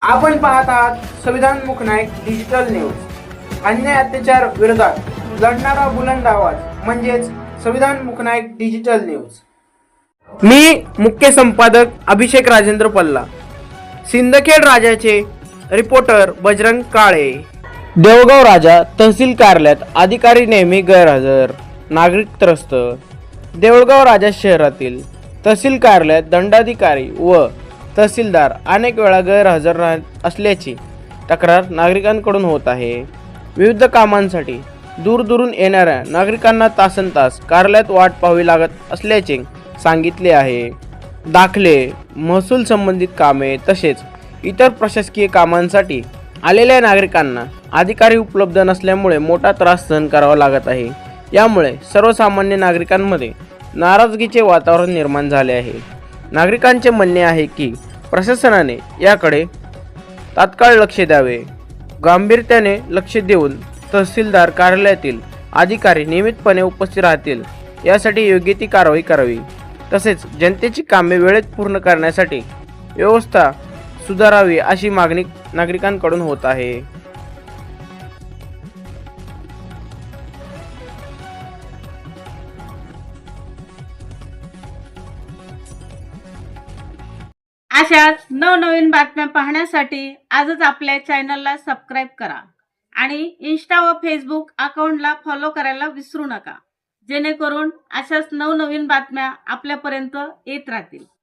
आपण पाहत आहात संविधान मुखनायक डिजिटल न्यूज। अन्याय अत्याचार विरोधात लढणारा बुलंद आवाज म्हणजेच संविधान मुखनायक डिजिटल न्यूज। मी मुख्य संपादक अभिषेक राजेंद्र पल्ला, सिंदखेड राजाचे रिपोर्टर बजरंग काळे। देवगाव राजा तहसील कार्यालयात अधिकारी नेहमी गैरहजर, नागरिक त्रस्त। देऊळगाव राजा शहरातील तहसील कार्यालयात दंडाधिकारी व तहसीलदार अनेक वेळा गैरहजर राहत असल्याची तक्रार नागरिकांकडून होत आहे। विविध कामांसाठी दूरदूरून येणाऱ्या नागरिकांना तासनतास कार्यालयात वाट पाहावी लागत असल्याचे सांगितले आहे। दाखले, महसूल संबंधित कामे तसेच इतर प्रशासकीय कामांसाठी आलेल्या नागरिकांना अधिकारी उपलब्ध नसल्यामुळे मोठा त्रास सहन करावा लागत आहे। यामुळे सर्वसामान्य नागरिकांमध्ये नाराजगीचे वातावरण निर्माण झाले आहे। नागरिकांचे म्हणणे आहे की प्रशासनाने याकडे तात्काळ लक्ष द्यावे, गांभीर्याने लक्ष देऊन तहसीलदार कार्यालयातील अधिकारी नियमितपणे उपस्थित राहतील यासाठी योग्य ती कारवाई करावी। तसेच जनतेची कामे वेळेत पूर्ण करण्यासाठी व्यवस्था सुधारावी अशी मागणी नागरिकांकडून होत आहे। अशाच नवनवीन बातम्या पाहण्यासाठी आजच आपल्या चॅनलला सबस्क्राईब करा आणि इंस्टा व फेसबुक अकाउंटला फॉलो करायला विसरू नका, जेणेकरून अशाच नवनवीन बातम्या आपल्यापर्यंत येत राहतील।